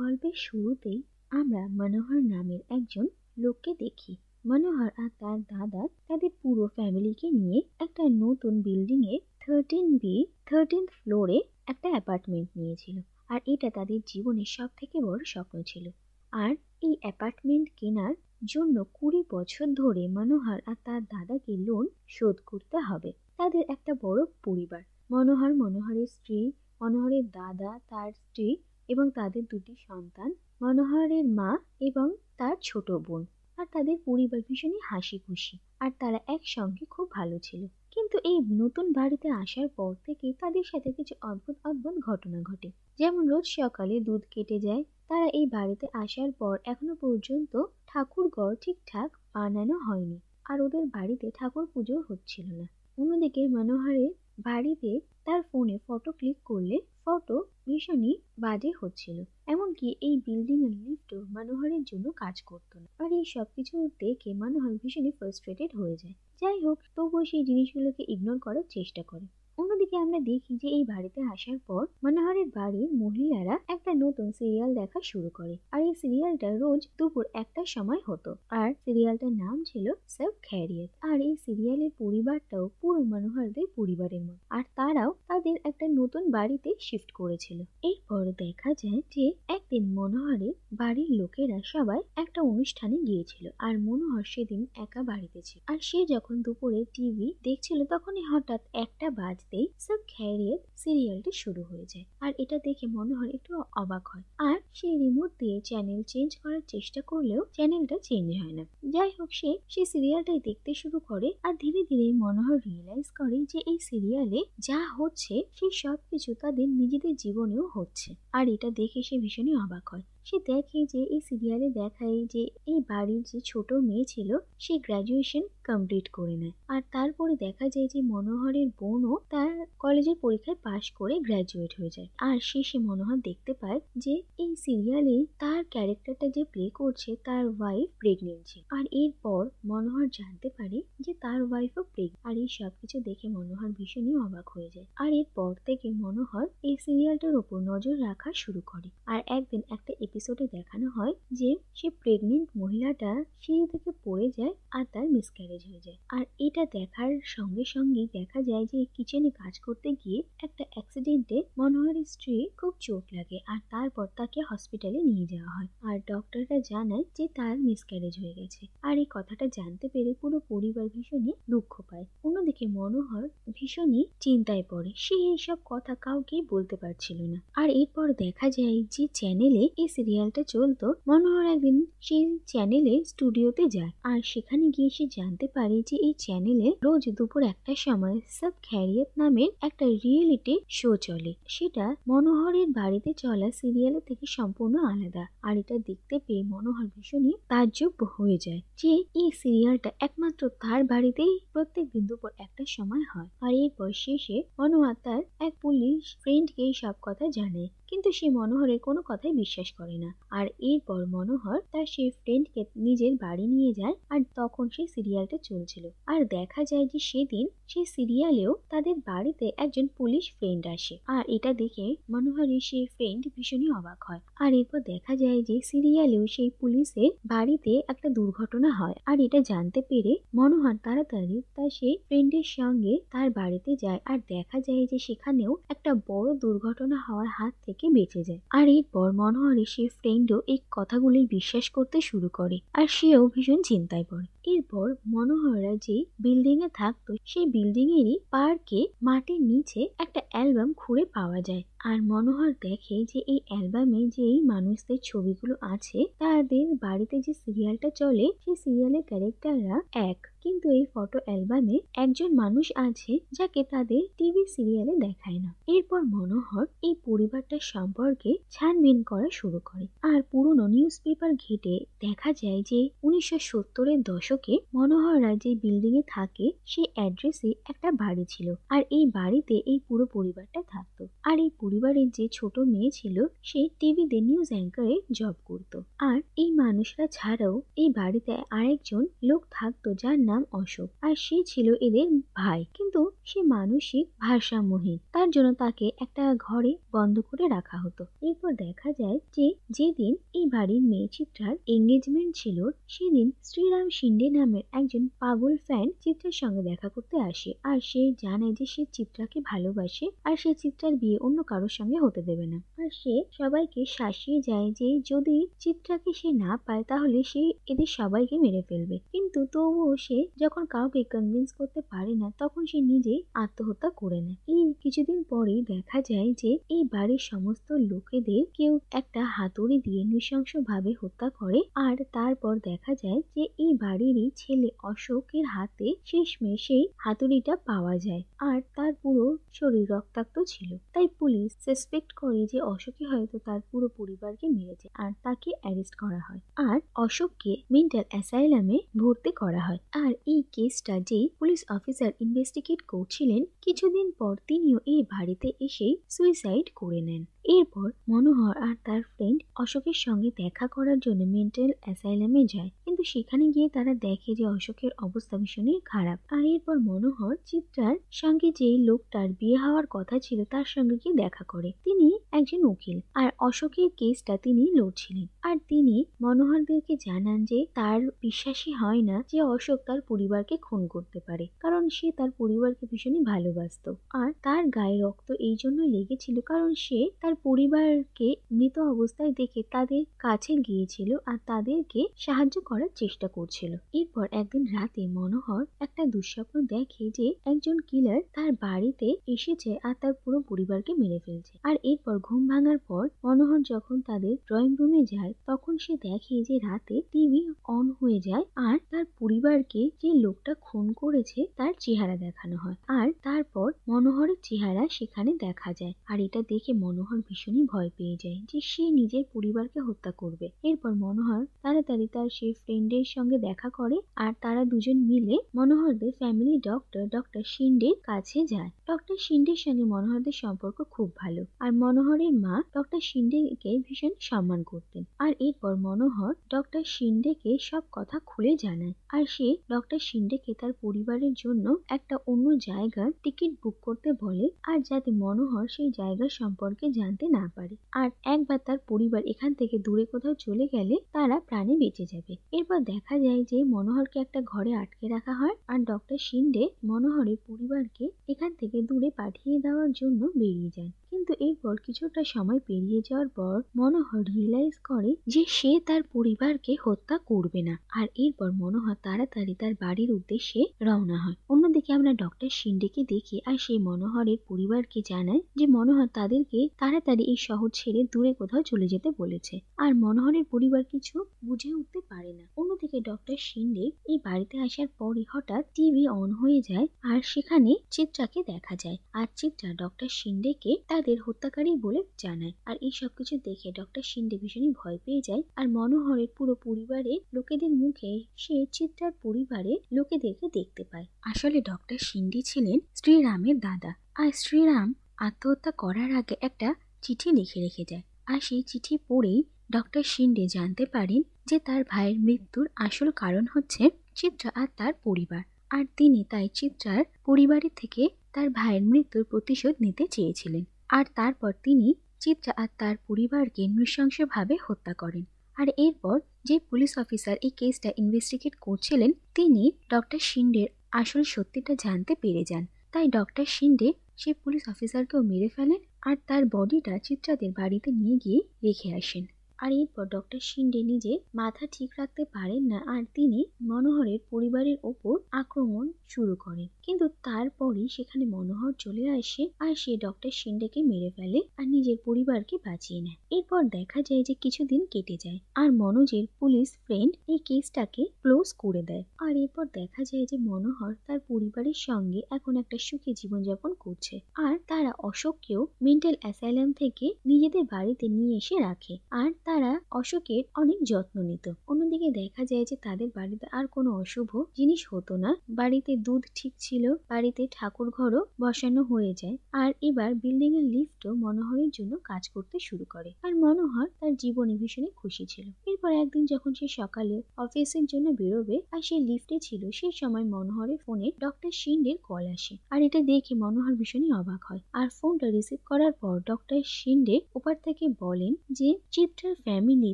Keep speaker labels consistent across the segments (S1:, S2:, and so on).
S1: গল্পের শুরুতেই আমরা মনোহর নামের একজন লোককে দেখি। মনোহর আর তার দাদা তাদের পুরো ফ্যামিলিকে নিয়ে একটা নতুন বিল্ডিং এ 13th ফ্লোরে একটা অ্যাপার্টমেন্ট নিয়েছিল। আর এটা তাদের জীবনের সব থেকে বড় স্বপ্ন ছিল। আর এই অ্যাপার্টমেন্ট কেনার জন্য 20 বছর ধরে মনোহর আর তার দাদাকে লোন শোধ করতে হবে। তাদের একটা বড় পরিবার, মনোহর, মনোহরের স্ত্রী, মনোহরের দাদা, তার স্ত্রী এবং তাদের দুটি সন্তান, মনোহরের মা এবং তার ছোট বোন। আর তাদের পরিবার ভীষণই হাসি খুশি আর তারা একসঙ্গে খুব ভালো ছিল। কিন্তু এই নতুন বাড়িতে আসার পর থেকে তাদের সাথে কিছু অদ্ভুত অদ্ভুত ঘটনা ঘটে। যেমন রোজ সকালে দুধ কেটে যায়। তারা এই বাড়িতে আসার পর এখনো পর্যন্ত ঠাকুর ঘর ঠিকঠাক বানানো হয়নি আর ওদের বাড়িতে ঠাকুর পুজো হচ্ছিল না। অন্যদিকে মনোহরের বাড়িতে তার ফোনে ফটো ক্লিক করলে ফটো ভীষণই বাজে হচ্ছিল। এমনকি এই বিল্ডিং এর লিফটও মনোহরের জন্য কাজ করতো না। আর এই সবকিছু দেখে মনোহর ভীষণই ফ্রাস্ট্রেটেড হয়ে যায়। যাই হোক, তবুও সেই জিনিসগুলোকে ইগনোর করার চেষ্টা করে। অন্যদিকে আমরা দেখি যে এই বাড়িতে আসার পর মনোহরের বাড়ির মহিলারা একটা নতুন সিরিয়াল দেখা শুরু করে। আর এই সিরিয়ালটা রোজ দুপুর 1টার সময় হতো। আর সিরিয়ালটার নাম ছিল সব খৈরিয়ত। আর এই সিরিয়ালের পরিবারটাও পুরো মনোহরদের পরিবারের মতো। আর তারাও তাদের একটা নতুন বাড়িতে শিফট করেছিল। এরপর দেখা যায় যে একদিন মনোহরের বাড়ির লোকেরা সবাই একটা অনুষ্ঠানে গিয়েছিল আর মনোহর সেদিন একা বাড়িতে ছিল। আর সে যখন দুপুরে টিভি দেখছিল তখনই হঠাৎ 1টা বাজতেই সব খৈরিয়ত সিরিয়ালটি শুরু হয়ে যায়। আর এটা দেখে মনোহর একটু অবাক হয় আর সে রিমোট দিয়ে চ্যানেল চেঞ্জ করার চেষ্টা করলেও চ্যানেলটা চেঞ্জ হয় না। যাই হোক, সে সিরিয়ালটাই দেখতে শুরু করে আর ধীরে ধীরে মনোহর রিয়েলাইজ করে যে এই সিরিয়ালে যা হচ্ছে সেই সবকিছু তাদের নিজেদের জীবনেও হচ্ছে। আর এটা দেখে সে ভীষণই অবাক হয়। সে দেখে যে এই সিরিয়ালে দেখায় যে এই বাড়ির যে ছোট মেয়ে ছিল সে গ্রাজুয়েশন কমপ্লিট করে নেয়। আর তারপরে দেখা যায় যে মনোহরের বোনও তার কলেজের পরীক্ষায় পাশ করে গ্রাজুয়েট হয়ে যায়। আর শেষে মনোহর দেখতে পায় যে এই সিরিয়ালে তার ক্যারেক্টারটা যে প্লে করছে তার ওয়াইফ প্রেগনেন্ট ছিল। আর এরপর মনোহর জানতে পারে যে তার ওয়াইফও প্রেগনেন্ট। আর এই সবকিছু দেখে মনোহর ভীষণই অবাক হয়ে যায়। আর এরপর থেকে মনোহর এই সিরিয়ালটার উপর নজর রাখা শুরু করে। আর একদিন একটা এপিসোডে দেখানো হয় যে সে প্রেগনেন্ট মহিলাটা সিঁড়ি থেকে পড়ে যায় আর তার মিসক্যারেজ হয়ে যায়। আর এটা দেখার সঙ্গে সঙ্গেই দেখা যায় যে কিচেনে কাজ করতে গিয়ে একটা অ্যাক্সিডেন্টে মনোহরের স্ত্রী খুব চোট লাগে আর তারপর তাকে হসপিটালে নিয়ে যাওয়া হয়। আর ডক্টররা জানায় যে তার মিসক্যারেজ হয়ে গেছে। আর এই কথাটা জানতে পেরে পুরো পরিবার ভীষণই দুঃখ পায়। অন্যদিকে মনোহর ভীষণই চিন্তায় পড়ে। সে এইসব কথা কাউকে বলতে পারছিল না। আর এরপর দেখা যায় যে চ্যানেলে এই সিরিয়ালটা চলতো, মনোহর একদিন সেই চ্যানেলে স্টুডিওতে যায় আর সেখানে গিয়ে সে জানতে পারে যে এই চ্যানেলে রোজ দুপুর 1টার সময় সব খৈরিয়ত নামের একটা রিয়েলিটি শো চলে। সেটা মনোহরের বাড়িতে চলা সিরিয়ালের থেকে সম্পূর্ণ আলাদা। আর এটা দেখতে পেয়ে মনোহর ভীষণই তাজ্জব হয়ে যায় যে এই সিরিয়ালটা একমাত্র তার বাড়িতেই প্রত্যেকদিন দুপুর 1টার সময় হয়। আর এরপর শেষে মনোহর তার এক পুলিশ ফ্রেন্ডকে সব কথা জানায়, কিন্তু সে মনোহরের কোনো কথাই বিশ্বাস করে না। আর এরপর মনোহর তার সেই ফ্রেন্ডকে নিজের বাড়ি নিয়ে যায় আর তখন সেই সিরিয়ালটা চলছিল। আর দেখা যায় যে সেদিন সেই সিরিয়ালেও তাদের বাড়িতে একজন পুলিশ ফ্রেন্ড আসে। আর এটা দেখে মনোহরের সেই ফ্রেন্ড ভীষণই অবাক হয়। আর এরপর দেখা যায় যে সিরিয়ালেও সেই পুলিশের বাড়িতে একটা দুর্ঘটনা হয়। আর এটা জানতে পেরে মনোহর তাড়াতাড়ি তার সেই ফ্রেন্ডের সঙ্গে তার বাড়িতে যায় আর দেখা যায় যে সেখানেও একটা বড় দুর্ঘটনা হওয়ার হাত থেকে বেঁচে যায়। আর এরপর মনোহরের সেই ফ্রেন্ডও এই কথাগুলি বিশ্বাস করতে শুরু করে আর সেও ভীষণ চিন্তায় পড়ে। এরপর মনোহররা যে বিল্ডিং এ থাকতো সেই বিল্ডিং এরই পার্কে মাটির নিচে একটা অ্যালবাম খুঁড়ে পাওয়া যায়। আর মনোহর দেখে যে এই অ্যালবামে যে এই মানুষদের ছবিগুলো আছে তাদের বাড়িতে যে সিরিয়ালটা চলে সেই সিরিয়ালের ক্যারেক্টাররা এক, কিন্তু এই ফটো অ্যালবামে একজন মানুষ আছে যাকে তাদের টিভি সিরিয়ালে দেখায় না। এরপর মনোহর এই পরিবারটার সম্পর্কে ছানবিন করা শুরু করে আর পুরনো নিউজ পেপার ঘেটে দেখা যায় যে 1970-এর দশকে মনোহররা যে বিল্ডিং এ থাকে সেই অ্যাড্রেসে একটা বাড়ি ছিল। আর এই বাড়িতে এই পুরো পরিবারটা থাকতো। আর এই পরিবারের যে ছোট মেয়ে ছিল সে টিভিতে নিউজ অ্যাঙ্কারে জব করত। আর এই মানুষরা ছাড়াও এই বাড়িতে আরেকজন লোক থাকতো যার নাম অশোক আর সে ছিল এদের ভাই, কিন্তু সে মানসিক ভারসাম্যহীন। তার জন্য তাকে একটা ঘরে বন্ধ করে রাখা হতো। এরপর দেখা যায় যে যেদিন এই বাড়ির মেয়ে চিত্রার এঙ্গেজমেন্ট ছিল সেদিন শ্রীরাম শিন্ডে নামের একজন পাগল ফ্যান চিত্রার সঙ্গে দেখা করতে আসে আর সে জানে যে সে চিত্রাকে ভালোবাসে আর সে চিত্রার বিয়ে অন্য কারোর সঙ্গে হতে দেবে না। আর সে সবাইকে শাসিয়ে যায় যে যদি চিত্রাকে সে না পায় তাহলে সে এদের সবাইকে মেরে ফেলবে, কিন্তু তবুও সে যখন কাউকে কনভিন্স করতে পারে না তখন সে নিজেই আত্মহত্যা করে নেয়। এই কিছুদিন পরেই দেখা যায় যে এই বাড়ির সমস্ত লোকেদের কেউ একটা হাতুড়ি দিয়ে নৃশংসভাবে হত্যা করে আর তারপর দেখা যায় যে এই বাড়িরই ছেলে অশোকের হাতে শেষমেশ সেই হাতুড়িটা পাওয়া যায় আর তার পুরো শরীর রক্তাক্ত ছিল। তাই পুলিশ সাসপেক্ট করে যে অশোকই হয়তো তার পুরো পরিবারকে মেরেছে আর তাকে অ্যারেস্ট করা হয় আর অশোককে মেন্টাল অ্যাসাইলামে ভর্তি করা হয়। আর এই কেসটা যেই পুলিশ অফিসার ইনভেস্টিগেট করছিলেন কিছুদিন পর তিনিও এই বাড়িতে এসেই সুইসাইড করে নেন। এরপর মনোহর আর তার ফ্রেন্ড অশোকের সঙ্গে দেখা করার জন্য মেন্টাল অ্যাসাইলামে যায়, কিন্তু সেখানে গিয়ে তারা দেখে যে অশোকের অবস্থা ভীষণই খারাপ। আর এরপর মনোহর চিত্রার সঙ্গে যে লোকটার বিয়ে হওয়ার কথা ছিল তার সঙ্গে গিয়ে দেখা করে। তিনি একজন উকিল আর অশোকের কেসটা তিনি লড়ছিলেন আর তিনি মনোহরদেরকে জানান যে তার বিশ্বাসই হয় না যে অশোক তার পরিবারকে খুন করতে পারে, কারণ সে তার পরিবারকে ভীষণই ভালোবাসতো আর তার গায়ে রক্ত এই জন্য লেগেছিল কারণ সে তার পরিবারকে মৃত অবস্থায় দেখে তাদের কাছে গিয়েছিল আর তাদেরকে সাহায্য করার চেষ্টা করছিল। এরপর একদিন রাতে মনোহর একটা দুঃস্বপ্ন দেখে যে একজন কিলার তার বাড়িতে এসেছে আর তার পুরো পরিবারকে মেরে ফেলছে। আর এরপর ঘুম ভাঙার পর মনোহর যখন তাদের ড্রয়িং রুমে যায় তখন সে দেখে যে রাতে টিভি অন হয়ে যায় আর তার পরিবারকে যে লোকটা খুন করেছে তার চেহারা দেখানো হয় আর তারপর মনোহরের চেহারা সেখানে দেখা যায়। আর এটা দেখে মনোহর ভীষণই ভয় পেয়ে যায় যে সে নিজের পরিবারকে হত্যা করবে। এরপর মনোহর তাড়াতাড়ি তার সেই ফ্রেন্ডের সঙ্গে দেখা করে আর তারা দুজন মিলে মনোহরদের ফ্যামিলি ডক্টর শিন্ডের কাছে যায়। ডক্টর শিন্ডের সঙ্গে মনোহরদের সম্পর্ক খুব ভালো আর মনোহরের মা ডক্টর শিন্ডেকে ভীষণ সম্মান করতেন। আর এরপর মনোহর ডক্টর শিন্ডেকে সব কথা খুলে জানায় আর সে ডক্টর শিন্ডেকে তার পরিবারের জন্য একটা অন্য জায়গার টিকিট বুক করতে বলে আর যাতে মনোহর সেই জায়গা সম্পর্কে জানতে না পারে আর একবার তার পরিবার এখান থেকে দূরে কোথাও চলে গেলে তারা প্রাণে বেঁচে যাবে। এরপর দেখা যায় যে মনোহরকে একটা ঘরে আটকে রাখা হয় আর ডক্টর শিন্ডে মনোহরের পরিবারকে এখান থেকে দূরে পাঠিয়ে দেওয়ার জন্য বেরিয়ে যান, কিন্তু এরপর কিছুটা সময় পেরিয়ে যাওয়ার পর মনোহর রিয়েলাইজ করে যে সে তার পরিবারকে হত্যা করবে না আর এরপর মনোহর তাড়াতাড়ি তার বাড়ির উদ্দেশ্যে রওনা হয়। অন্যদিকে আমরা ডক্টর শিন্ডেকে দেখি আর সেই মনোহরের পরিবারকে জানায় যে মনোহর তাদেরকে তাড়াতাড়ি এই শহর ছেড়ে দূরে কোথাও চলে যেতে বলেছে আর মনোহরের পরিবার কিছু বুঝে উঠতে পারে না। অন্যদিকে ডক্টর শিন্ডে এই বাড়িতে আসার পরই হঠাৎ টিভি অন হয়ে যায় আর সেখানে চিত্রাকে দেখা যায় আর চিত্রা ডক্টর শিন্ডেকে তাদের হত্যাকারী বলে জানায়। আর এই সবকিছু দেখে ডক্টর শিন্ডে ভীষণই ভয় পেয়ে যায় আর মনোহরের পুরো পরিবারের লোকেদের মুখে সে চিত্রার পরিবারের লোকেদেরকে দেখতে পায়। আসলে ডক্টর শিন্ডে ছিলেন শ্রীরামের দাদা আর শ্রীরাম আত্মহত্যা করার আগে একটা চিঠি লিখে রেখে যায় আর সেই চিঠি পড়েই ডক্টর শিন্ডে জানতে পারেন যে তার ভাইয়ের মৃত্যুর আসল কারণ হচ্ছে চিত্রা আর তার পরিবার আর তিনি তাই চিত্রার পরিবারের থেকে তার ভাইয়ের মৃত্যুর প্রতিশোধ নিতে চেয়েছিলেন আর তারপর তিনি চিত্রা আর তার পরিবারকে নৃশংসভাবে হত্যা করেন। আর এরপর যে পুলিশ অফিসার এই কেসটা ইনভেস্টিগেট করছিলেন তিনি ডক্টর শিন্ডের আসল সত্যিটা জানতে পেরে যান, তাই ডক্টর শিন্ডে সেই পুলিশ অফিসারকেও মেরে ফেলেন আর তার বডিটা চিত্রাদের বাড়িতে নিয়ে গিয়ে রেখে আসেন। আর এরপর ডক্টর শিন্ডে নিজে মাথা ঠিক রাখতে পারেন না আর তিনি মনোহরের পরিবারের ওপর আক্রমণ শুরু করেন, কিন্তু তারপরই সেখানে মনোহর চলে আসে আর সে ডক্টর শিন্ডেকে মেরে ফেলে আর নিজের পরিবারকে বাঁচিয়ে নেয়। এরপর দেখা যায় যে কিছুদিন কেটে যায় আর মনোজের পুলিশ ফ্রেন্ড এই কেসটাকে ক্লোজ করে দেয় আর এরপর দেখা যায় যে মনোহর তার পরিবারের সঙ্গে এখন একটা সুখী জীবনযাপন করছে আর তারা অশোককেও মেন্টাল অ্যাসাইলাম থেকে নিজেদের বাড়িতে নিয়ে এসে রাখে আর তারা অশোকের অনেক যত্ন নিত। অন্যদিকে দেখা যায় যে তাদের বাড়িতে আর কোনো অশুভ জিনিস হতো না, বাড়িতে দুধ ঠিক ছিল, বাড়িতে ঠাকুর ঘরও বসানো হয়ে যায় আর এবার বিল্ডিং এর লিফটও মনোহরের জন্য কাজ করতে শুরু করে আর মনোহর তার জীবনে ভীষণই খুশি ছিল। এরপর এরপর একদিন যখন সে সকালে অফিসের জন্য বেরোবে আর সে লিফটে ছিল, সেই সময় মনোহরের ফোনে ডক্টর শিন্ডের কল আসে। আর এটা দেখে মনোহর ভীষণই অবাক হয়। আর ফোনটা রিসিভ করার পর ডক্টর শিন্ডে ওপার থেকে বলেন যে চিত্রার ফ্যামিলি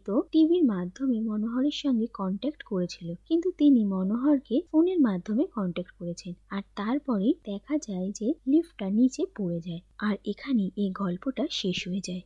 S1: তো টিভির মাধ্যমে মনোহরের সঙ্গে কন্ট্যাক্ট করেছিল, কিন্তু তিনি মনোহরকে ফোনের মাধ্যমে কন্ট্যাক্ট করেছেন। আর তারপরে দেখা যায় যে লিফটটা নিচে পড়ে যায়। আর এখানে এই গল্পটা শেষ হয়ে যায়।